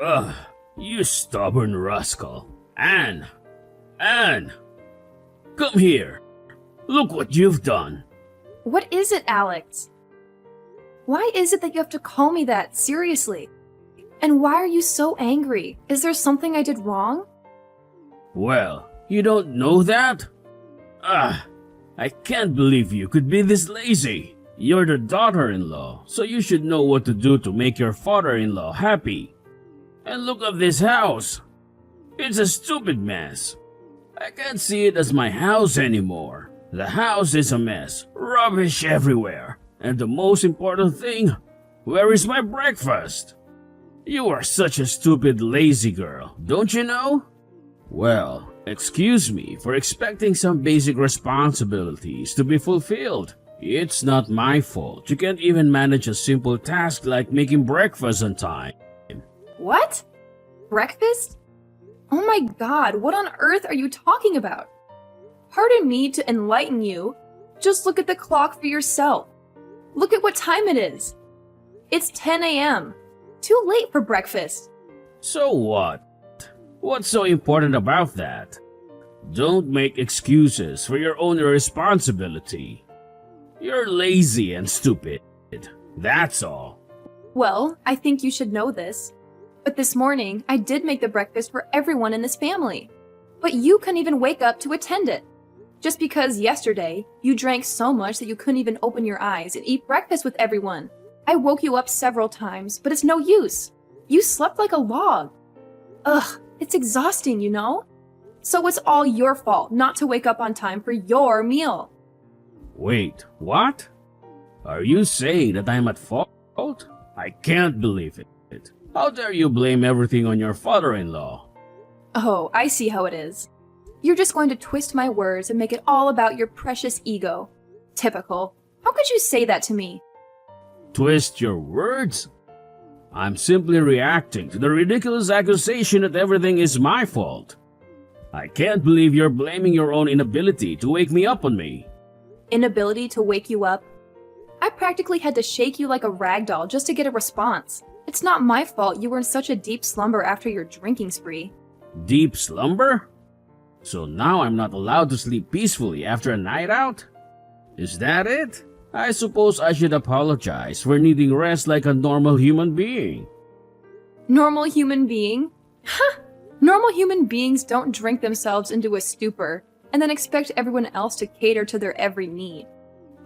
Ugh, you stubborn rascal. Anne, come here. Look what you've done. What is it, Alex? Why is it that you have to call me that, seriously? And why are you so angry? Is there something I did wrong? Well, you don't know that? I can't believe you could be this lazy. You're the daughter-in-law, so you should know what to do to make your father-in-law happy. And look at this house. It's a stupid mess. I can't see it as my house anymore. The house is a mess, rubbish everywhere. And the most important thing, where is my breakfast? You are such a stupid, lazy girl, don't you know? Well, excuse me for expecting some basic responsibilities to be fulfilled. It's not my fault. You can't even manage a simple task like making breakfast on time. What? Breakfast? Oh my god, what on earth are you talking about? Pardon me to enlighten you. Just look at the clock for yourself. Look at what time it is. It's 10 a.m. Too late for breakfast. So what? What's so important about that? Don't make excuses for your own irresponsibility. You're lazy and stupid. That's all. Well, I think you should know this. But this morning, I did make the breakfast for everyone in this family. But you couldn't even wake up to attend it. Just because yesterday, you drank so much that you couldn't even open your eyes and eat breakfast with everyone. I woke you up several times, but it's no use. You slept like a log. Ugh, it's exhausting, you know? So it's all your fault not to wake up on time for your meal. Wait, what? Are you saying that I'm at fault? I can't believe it. How dare you blame everything on your father-in-law? Oh, I see how it is. You're just going to twist my words and make it all about your precious ego. Typical. How could you say that to me? Twist your words? I'm simply reacting to the ridiculous accusation that everything is my fault. I can't believe you're blaming your own inability to wake me up on me. Inability to wake you up? I practically had to shake you like a rag doll just to get a response. It's not my fault you were in such a deep slumber after your drinking spree. Deep slumber? So now I'm not allowed to sleep peacefully after a night out? Is that it? I suppose I should apologize for needing rest like a normal human being. Normal human being? Ha! Normal human beings don't drink themselves into a stupor and then expect everyone else to cater to their every need.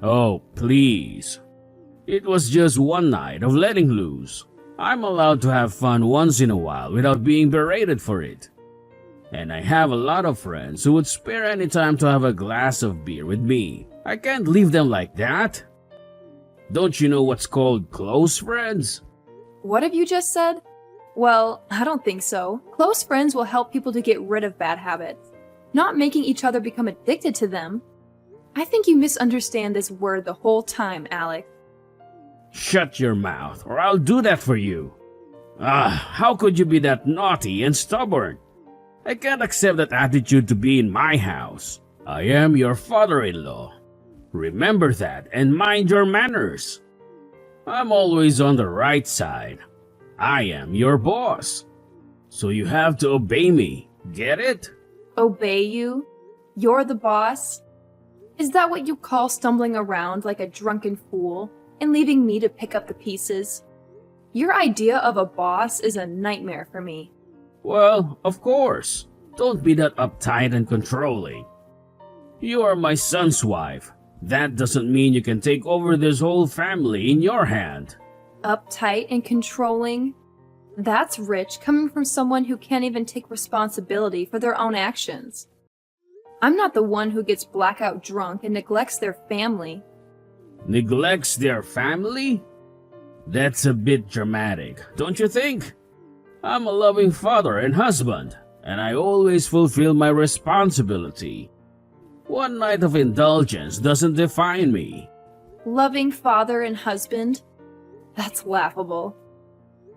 Oh, please. It was just one night of letting loose. I'm allowed to have fun once in a while without being berated for it. And I have a lot of friends who would spare any time to have a glass of beer with me. I can't leave them like that. Don't you know what's called close friends? What have you just said? Well, I don't think so. Close friends will help people to get rid of bad habits, not making each other become addicted to them. I think you misunderstand this word the whole time, Alex. Shut your mouth, or I'll do that for you. How could you be that naughty and stubborn? I can't accept that attitude to be in my house. I am your father-in-law. Remember that and mind your manners. I'm always on the right side. I am your boss. So you have to obey me. Get it? Obey you? You're the boss? Is that what you call stumbling around like a drunken fool and leaving me to pick up the pieces? Your idea of a boss is a nightmare for me. Well, of course. Don't be that uptight and controlling. You are my son's wife. That doesn't mean you can take over this whole family in your hand. Uptight and controlling? That's rich coming from someone who can't even take responsibility for their own actions. I'm not the one who gets blackout drunk and neglects their family. Neglects their family? That's a bit dramatic, don't you think? I'm a loving father and husband, and I always fulfill my responsibility. One night of indulgence doesn't define me. Loving father and husband? That's laughable.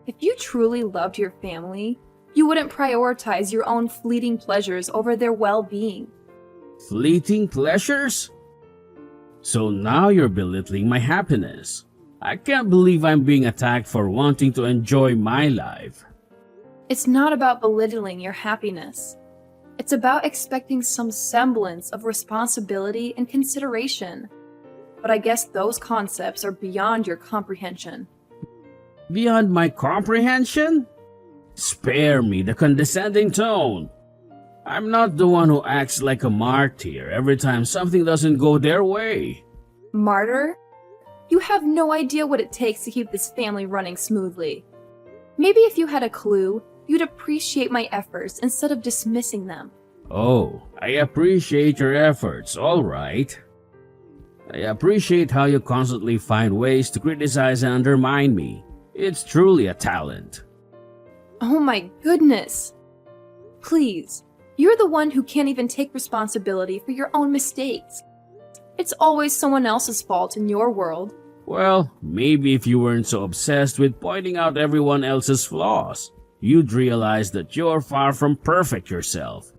If you truly loved your family, you wouldn't prioritize your own fleeting pleasures over their well-being. Fleeting pleasures? So now you're belittling my happiness. I can't believe I'm being attacked for wanting to enjoy my life. It's not about belittling your happiness. It's about expecting some semblance of responsibility and consideration. But I guess those concepts are beyond your comprehension. Beyond my comprehension? Spare me the condescending tone. I'm not the one who acts like a martyr every time something doesn't go their way. Martyr? You have no idea what it takes to keep this family running smoothly. Maybe if you had a clue, you'd appreciate my efforts instead of dismissing them. Oh, I appreciate your efforts, all right. I appreciate how you constantly find ways to criticize and undermine me. It's truly a talent. Oh my goodness. Please, you're the one who can't even take responsibility for your own mistakes. It's always someone else's fault in your world. Well, maybe if you weren't so obsessed with pointing out everyone else's flaws, you'd realize that you're far from perfect yourself.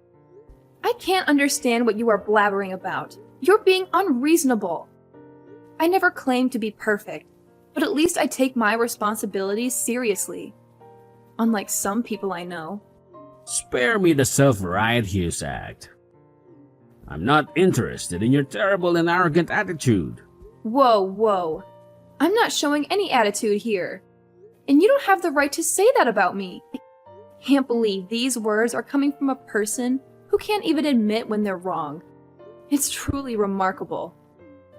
I can't understand what you are blabbering about. You're being unreasonable. I never claimed to be perfect, but at least I take my responsibilities seriously. Unlike some people I know. Spare me the self-righteous act. I'm not interested in your terrible and arrogant attitude. Whoa. I'm not showing any attitude here. And you don't have the right to say that about me. I can't believe these words are coming from a person who can't even admit when they're wrong. It's truly remarkable.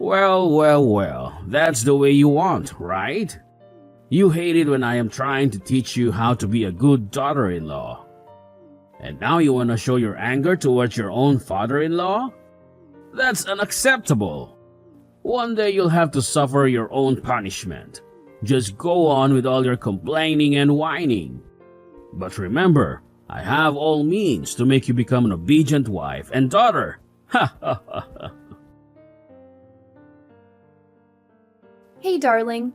Well, that's the way you want, right? You hate it when I am trying to teach you how to be a good daughter-in-law. And now you want to show your anger towards your own father-in-law? That's unacceptable. One day you'll have to suffer your own punishment. Just go on with all your complaining and whining. But remember, I have all means to make you become an obedient wife and daughter. Ha ha ha ha. Hey darling,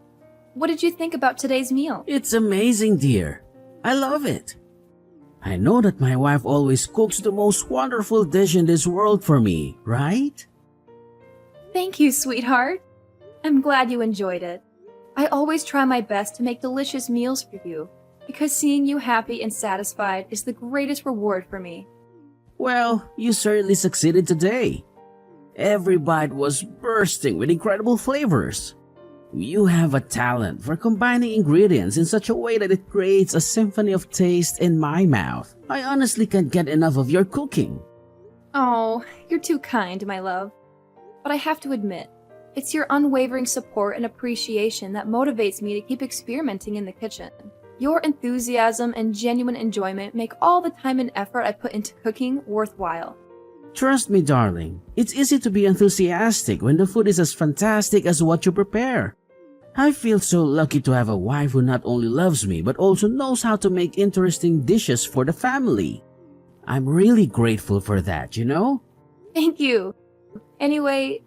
what did you think about today's meal? It's amazing, dear. I love it. I know that my wife always cooks the most wonderful dish in this world for me, right? Thank you, sweetheart. I'm glad you enjoyed it. I always try my best to make delicious meals for you, because seeing you happy and satisfied is the greatest reward for me. Well, you certainly succeeded today. Every bite was bursting with incredible flavors. You have a talent for combining ingredients in such a way that it creates a symphony of taste in my mouth. I honestly can't get enough of your cooking. Oh, you're too kind, my love. But I have to admit, it's your unwavering support and appreciation that motivates me to keep experimenting in the kitchen. Your enthusiasm and genuine enjoyment make all the time and effort I put into cooking worthwhile. Trust me, darling. It's easy to be enthusiastic when the food is as fantastic as what you prepare. I feel so lucky to have a wife who not only loves me but also knows how to make interesting dishes for the family. I'm really grateful for that, you know? Thank you. Anyway,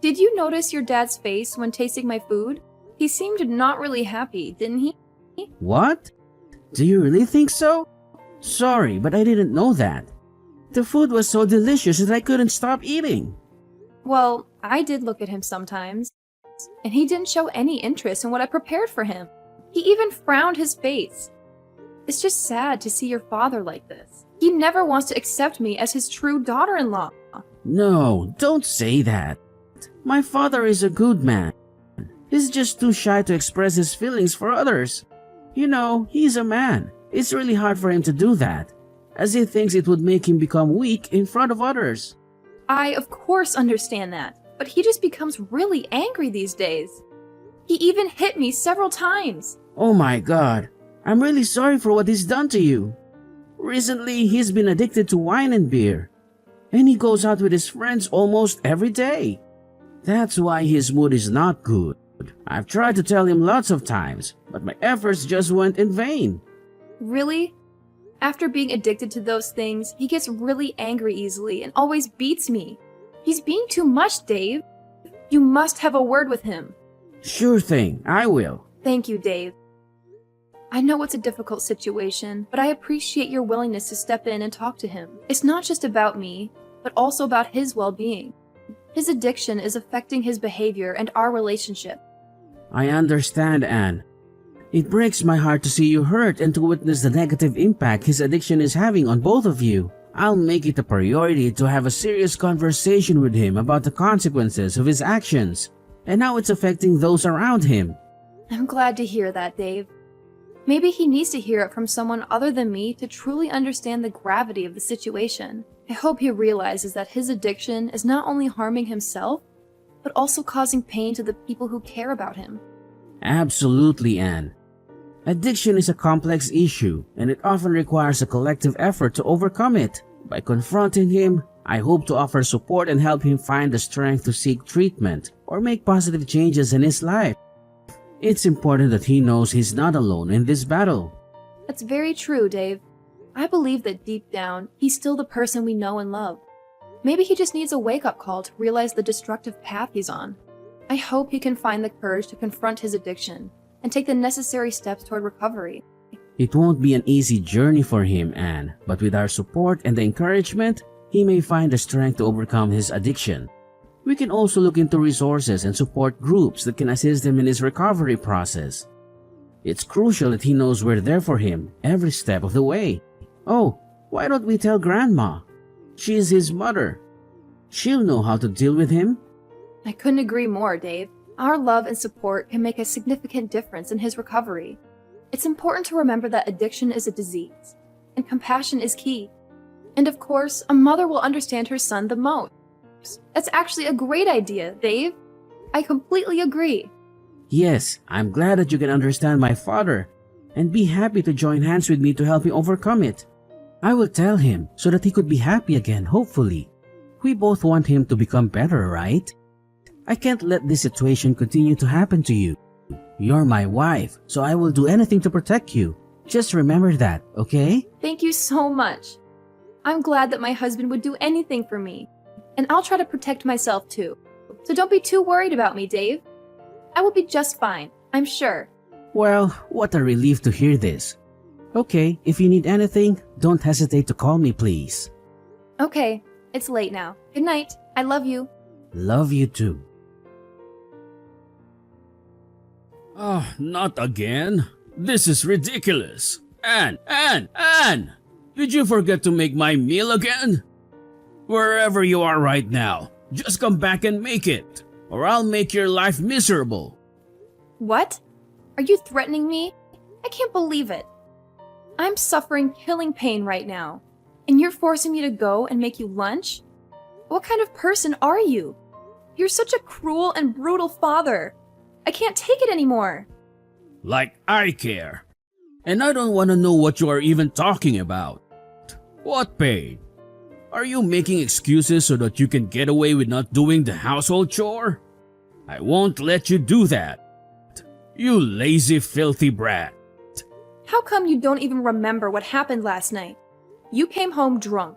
did you notice your dad's face when tasting my food? He seemed not really happy, didn't he? What? Do you really think so? Sorry, but I didn't know that. The food was so delicious that I couldn't stop eating. Well, I did look at him sometimes, and he didn't show any interest in what I prepared for him. He even frowned his face. It's just sad to see your father like this. He never wants to accept me as his true daughter-in-law. No, don't say that. My father is a good man. He's just too shy to express his feelings for others. You know, he's a man. It's really hard for him to do that, as he thinks it would make him become weak in front of others. I, of course, understand that, but he just becomes really angry these days. He even hit me several times. Oh my God, I'm really sorry for what he's done to you. Recently, he's been addicted to wine and beer, and he goes out with his friends almost every day. That's why his mood is not good. I've tried to tell him lots of times, but my efforts just went in vain. Really? After being addicted to those things, he gets really angry easily and always beats me. He's being too much, Dave. You must have a word with him. Sure thing, I will. Thank you, Dave. I know it's a difficult situation, but I appreciate your willingness to step in and talk to him. It's not just about me, but also about his well-being. His addiction is affecting his behavior and our relationship. I understand, Anne. It breaks my heart to see you hurt and to witness the negative impact his addiction is having on both of you. I'll make it a priority to have a serious conversation with him about the consequences of his actions and how it's affecting those around him. I'm glad to hear that, Dave. Maybe he needs to hear it from someone other than me to truly understand the gravity of the situation. I hope he realizes that his addiction is not only harming himself, but also causing pain to the people who care about him. Absolutely, Anne. Addiction is a complex issue, and it often requires a collective effort to overcome it. By confronting him, I hope to offer support and help him find the strength to seek treatment or make positive changes in his life. It's important that he knows he's not alone in this battle. That's very true, Dave. I believe that deep down, he's still the person we know and love. Maybe he just needs a wake-up call to realize the destructive path he's on. I hope he can find the courage to confront his addiction and take the necessary steps toward recovery. It won't be an easy journey for him, Anne, but with our support and the encouragement, he may find the strength to overcome his addiction. We can also look into resources and support groups that can assist him in his recovery process. It's crucial that he knows we're there for him every step of the way. Oh, why don't we tell Grandma? She is his mother. She'll know how to deal with him. I couldn't agree more, Dave. Our love and support can make a significant difference in his recovery. It's important to remember that addiction is a disease, and compassion is key. And of course, a mother will understand her son the most. That's actually a great idea, Dave. I completely agree. Yes, I'm glad that you can understand my father and be happy to join hands with me to help him overcome it. I will tell him so that he could be happy again, hopefully. We both want him to become better, right? I can't let this situation continue to happen to you. You're my wife, so I will do anything to protect you. Just remember that, okay? Thank you so much. I'm glad that my husband would do anything for me, and I'll try to protect myself too. So don't be too worried about me, Dave. I will be just fine, I'm sure. Well, what a relief to hear this. Okay, if you need anything, don't hesitate to call me, please. Okay, it's late now. Good night. I love you. Love you too. Not again. This is ridiculous. Anne! Did you forget to make my meal again? Wherever you are right now, just come back and make it, or I'll make your life miserable. What? Are you threatening me? I can't believe it. I'm suffering killing pain right now, and you're forcing me to go and make you lunch? What kind of person are you? You're such a cruel and brutal father. I can't take it anymore. Like I care. And I don't want to know what you are even talking about. What pain? Are you making excuses so that you can get away with not doing the household chore? I won't let you do that. You lazy, filthy brat. How come you don't even remember what happened last night? You came home drunk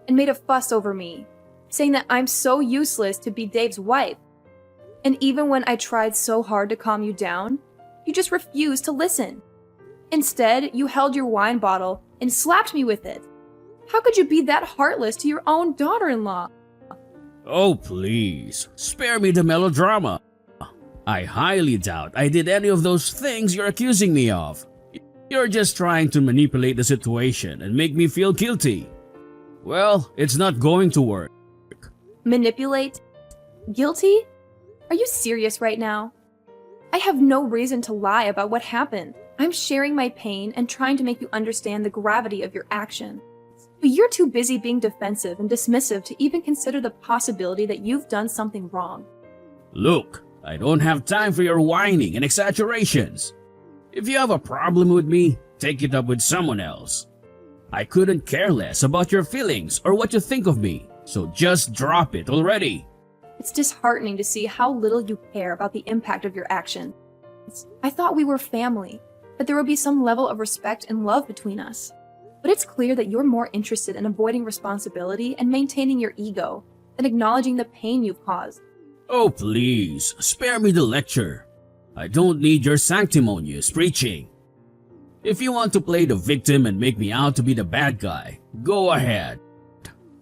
and made a fuss over me, saying that I'm so useless to be Dave's wife. And even when I tried so hard to calm you down, you just refused to listen. Instead, you held your wine bottle and slapped me with it. How could you be that heartless to your own daughter-in-law? Oh, please, spare me the melodrama. I highly doubt I did any of those things you're accusing me of. You're just trying to manipulate the situation and make me feel guilty. Well, it's not going to work. Manipulate? Guilty? Are you serious right now? I have no reason to lie about what happened. I'm sharing my pain and trying to make you understand the gravity of your action. But you're too busy being defensive and dismissive to even consider the possibility that you've done something wrong. Look, I don't have time for your whining and exaggerations. If you have a problem with me, take it up with someone else. I couldn't care less about your feelings or what you think of me, so just drop it already. It's disheartening to see how little you care about the impact of your actions. I thought we were family, that there would be some level of respect and love between us. But it's clear that you're more interested in avoiding responsibility and maintaining your ego than acknowledging the pain you've caused. Oh, please, spare me the lecture. I don't need your sanctimonious preaching. If you want to play the victim and make me out to be the bad guy, go ahead.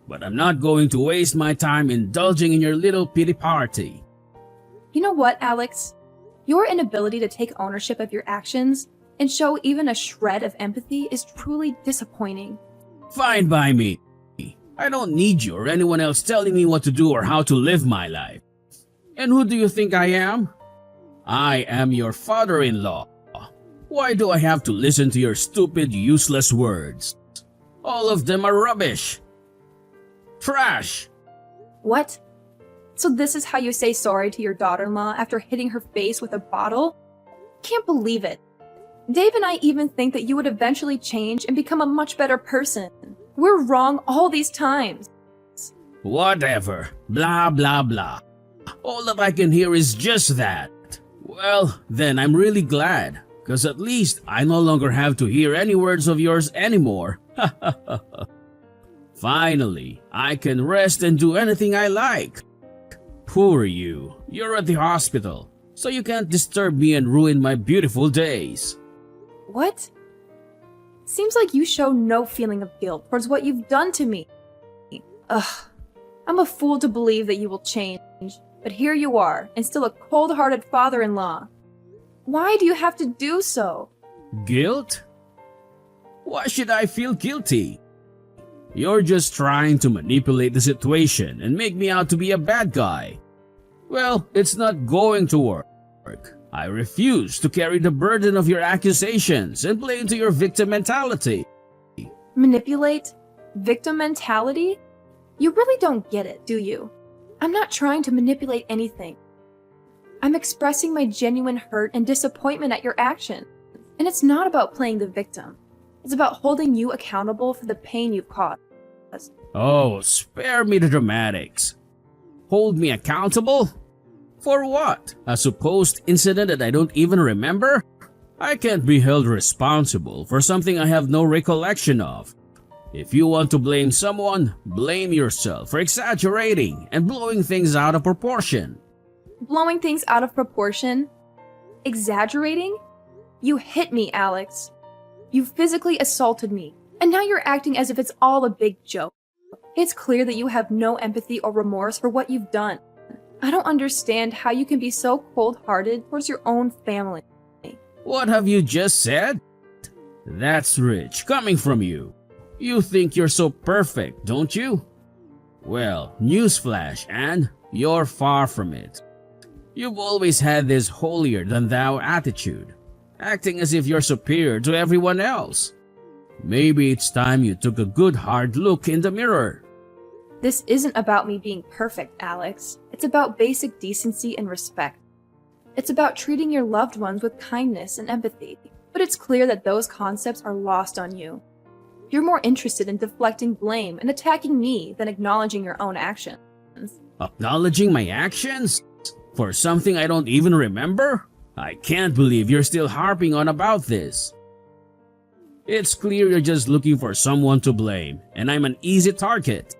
But I'm not going to waste my time indulging in your little pity party. You know what, Alex? Your inability to take ownership of your actions and show even a shred of empathy is truly disappointing. Fine by me. I don't need you or anyone else telling me what to do or how to live my life. And who do you think I am? I am your father-in-law. Why do I have to listen to your stupid, useless words? All of them are rubbish. Trash. What? So this is how you say sorry to your daughter-in-law after hitting her face with a bottle? Can't believe it. Dave and I even think that you would eventually change and become a much better person. We're wrong all these times. Whatever. Blah, blah, blah. All that I can hear is just that. Well, then I'm really glad, because at least I no longer have to hear any words of yours anymore. Finally, I can rest and do anything I like. Poor you. You're at the hospital, so you can't disturb me and ruin my beautiful days. What? Seems like you show no feeling of guilt towards what you've done to me. Ugh. I'm a fool to believe that you will change, but here you are, and still a cold-hearted father-in-law. Why do you have to do so? Guilt? Why should I feel guilty? You're just trying to manipulate the situation and make me out to be a bad guy. Well, it's not going to work. I refuse to carry the burden of your accusations and play into your victim mentality. Manipulate? Victim mentality? You really don't get it, do you? I'm not trying to manipulate anything. I'm expressing my genuine hurt and disappointment at your action. And it's not about playing the victim. It's about holding you accountable for the pain you've caused. Oh, spare me the dramatics. Hold me accountable? For what? A supposed incident that I don't even remember? I can't be held responsible for something I have no recollection of. If you want to blame someone, blame yourself for exaggerating and blowing things out of proportion. Blowing things out of proportion? Exaggerating? You hit me, Alex. You physically assaulted me, and now you're acting as if it's all a big joke. It's clear that you have no empathy or remorse for what you've done. I don't understand how you can be so cold-hearted towards your own family. What have you just said? That's rich, coming from you. You think you're so perfect, don't you? Well, newsflash, Anne, you're far from it. You've always had this holier-than-thou attitude, acting as if you're superior to everyone else. Maybe it's time you took a good hard look in the mirror. This isn't about me being perfect, Alex. It's about basic decency and respect. It's about treating your loved ones with kindness and empathy. But it's clear that those concepts are lost on you. You're more interested in deflecting blame and attacking me than acknowledging your own actions. Acknowledging my actions? For something I don't even remember? I can't believe you're still harping on about this. It's clear you're just looking for someone to blame, and I'm an easy target.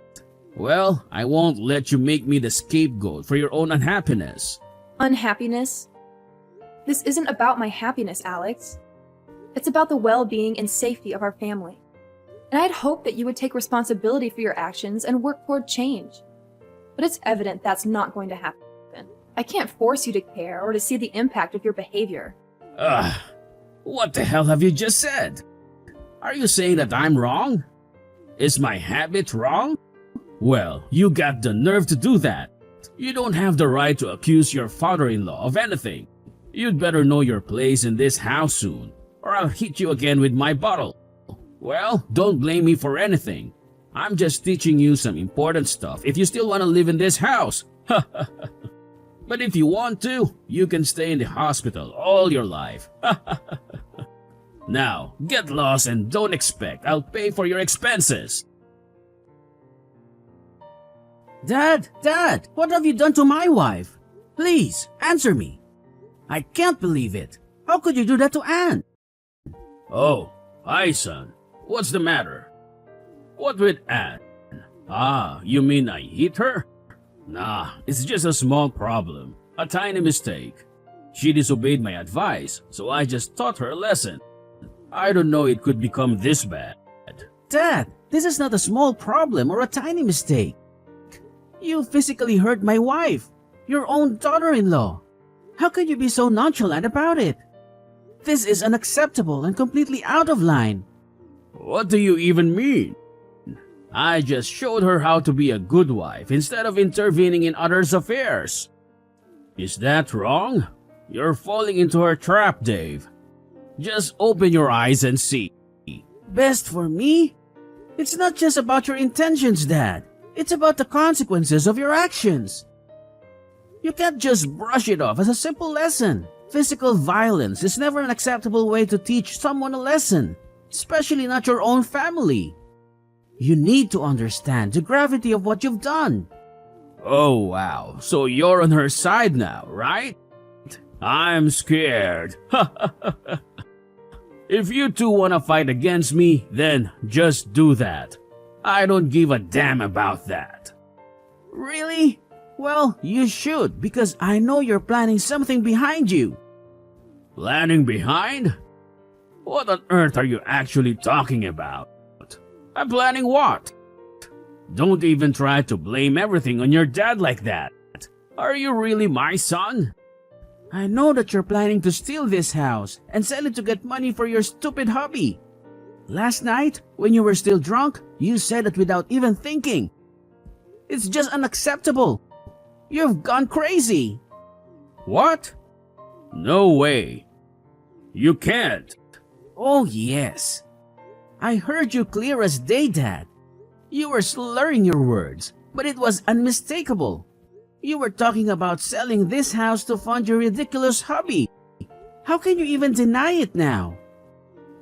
Well, I won't let you make me the scapegoat for your own unhappiness. Unhappiness? This isn't about my happiness, Alex. It's about the well-being and safety of our family. And I'd hoped that you would take responsibility for your actions and work toward change. But it's evident that's not going to happen. I can't force you to care or to see the impact of your behavior. What the hell have you just said? Are you saying that I'm wrong? Is my habit wrong? Well, you got the nerve to do that. You don't have the right to accuse your father-in-law of anything. You'd better know your place in this house soon, or I'll hit you again with my bottle. Well, don't blame me for anything. I'm just teaching you some important stuff if you still want to live in this house. But if you want to, you can stay in the hospital all your life. Now, get lost and don't expect I'll pay for your expenses. Dad, what have you done to my wife? Please, answer me. I can't believe it. How could you do that to Anne? Oh, hi son. What's the matter? What with Anne? You mean I hit her? Nah, it's just a small problem. A tiny mistake. She disobeyed my advice, so I just taught her a lesson. I don't know it could become this bad. Dad, this is not a small problem or a tiny mistake. You physically hurt my wife, your own daughter-in-law. How could you be so nonchalant about it? This is unacceptable and completely out of line. What do you even mean? I just showed her how to be a good wife instead of intervening in others' affairs. Is that wrong? You're falling into her trap, Dave. Just open your eyes and see. Best for me? It's not just about your intentions, Dad. It's about the consequences of your actions. You can't just brush it off as a simple lesson. Physical violence is never an acceptable way to teach someone a lesson, especially not your own family. You need to understand the gravity of what you've done. Oh wow, so you're on her side now, right? I'm scared. If you two want to fight against me, then just do that. I don't give a damn about that. Really? Well, you should, because I know you're planning something behind you. Planning behind? What on earth are you actually talking about? I'm planning what? Don't even try to blame everything on your dad like that. Are you really my son? I know that you're planning to steal this house and sell it to get money for your stupid hobby. Last night, when you were still drunk, you said it without even thinking. It's just unacceptable. You've gone crazy. What? No way. You can't. Oh yes. I heard you clear as day, Dad. You were slurring your words, but it was unmistakable. You were talking about selling this house to fund your ridiculous hobby. How can you even deny it now?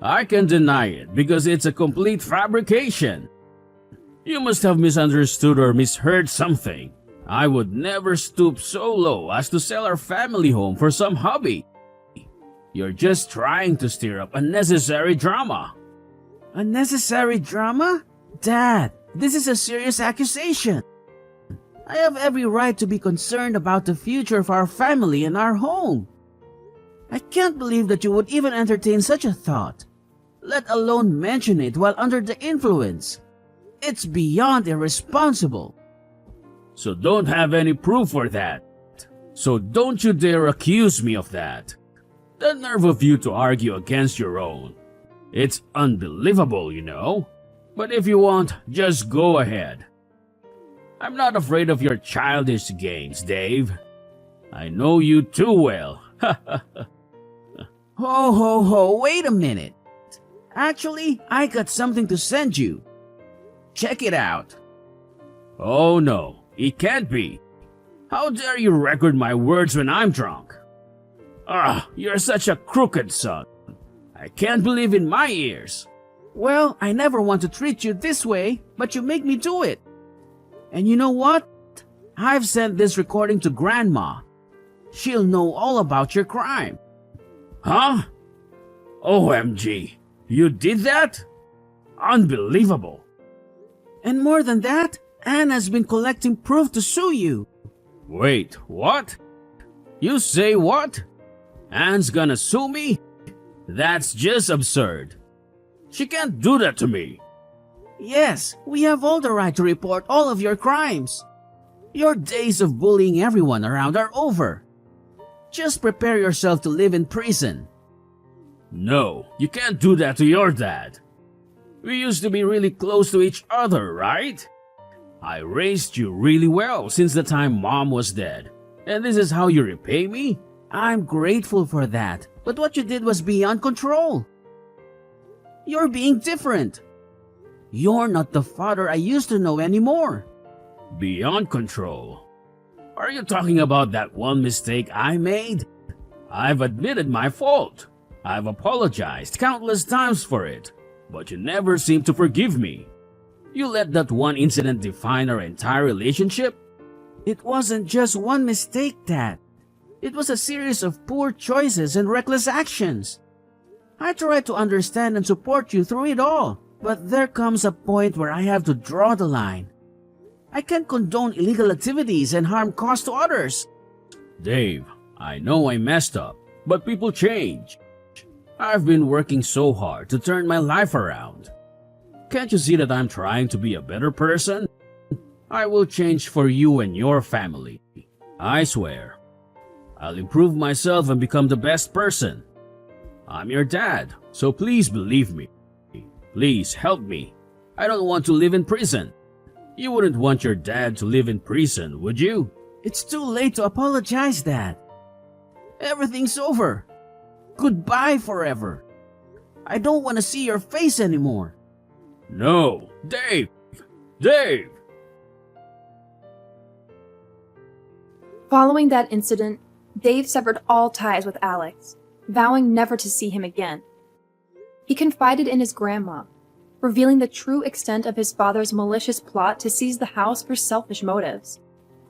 I can deny it because it's a complete fabrication. You must have misunderstood or misheard something. I would never stoop so low as to sell our family home for some hobby. You're just trying to stir up unnecessary drama. Unnecessary drama? Dad, this is a serious accusation. I have every right to be concerned about the future of our family and our home. I can't believe that you would even entertain such a thought, let alone mention it while under the influence. It's beyond irresponsible. So don't have any proof for that. So don't you dare accuse me of that. The nerve of you to argue against your own. It's unbelievable, you know. But if you want, just go ahead. I'm not afraid of your childish games, Dave. I know you too well. Ho, wait a minute. Actually, I got something to send you. Check it out. Oh no, it can't be. How dare you record my words when I'm drunk? You're such a crooked son. I can't believe in my ears. Well, I never want to treat you this way, but you make me do it. And you know what? I've sent this recording to Grandma. She'll know all about your crime. Huh? OMG, you did that? Unbelievable. And more than that, Anne has been collecting proof to sue you. Wait, what? You say what? Anne's gonna sue me? That's just absurd. She can't do that to me. Yes, we have all the right to report all of your crimes. Your days of bullying everyone around are over. Just prepare yourself to live in prison. No, you can't do that to your dad. We used to be really close to each other, right? I raised you really well since the time Mom was dead. And this is how you repay me? I'm grateful for that, but what you did was beyond control. You're being different. You're not the father I used to know anymore. Beyond control? Are you talking about that one mistake I made? I've admitted my fault. I've apologized countless times for it, but you never seem to forgive me. You let that one incident define our entire relationship? It wasn't just one mistake, Dad. It was a series of poor choices and reckless actions. I tried to understand and support you through it all, but there comes a point where I have to draw the line. I can't condone illegal activities and harm caused to others. Dave, I know I messed up, but people change. I've been working so hard to turn my life around. Can't you see that I'm trying to be a better person? I will change for you and your family. I swear. I'll improve myself and become the best person. I'm your dad, so please believe me. Please help me. I don't want to live in prison. You wouldn't want your dad to live in prison, would you? It's too late to apologize, Dad. Everything's over. Goodbye forever. I don't want to see your face anymore. No, Dave! Dave! Following that incident, Dave severed all ties with Alex, vowing never to see him again. He confided in his grandma, revealing the true extent of his father's malicious plot to seize the house for selfish motives.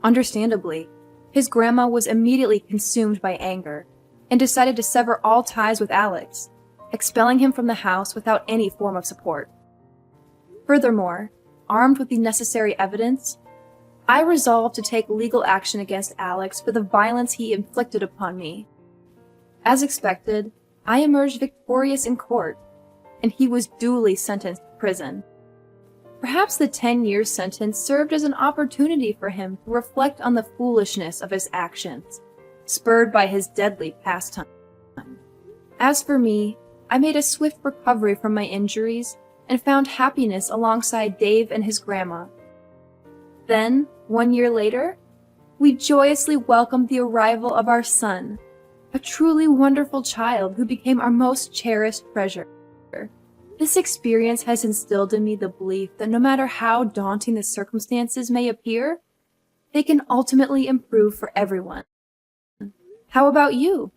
Understandably, his grandma was immediately consumed by anger and decided to sever all ties with Alex, expelling him from the house without any form of support. Furthermore, armed with the necessary evidence, I resolved to take legal action against Alex for the violence he inflicted upon me. As expected, I emerged victorious in court, and he was duly sentenced to prison. Perhaps the 10-year sentence served as an opportunity for him to reflect on the foolishness of his actions, spurred by his deadly pastime. As for me, I made a swift recovery from my injuries and found happiness alongside Dave and his grandma. Then, 1 year later, we joyously welcomed the arrival of our son, a truly wonderful child who became our most cherished treasure. This experience has instilled in me the belief that no matter how daunting the circumstances may appear, they can ultimately improve for everyone. How about you?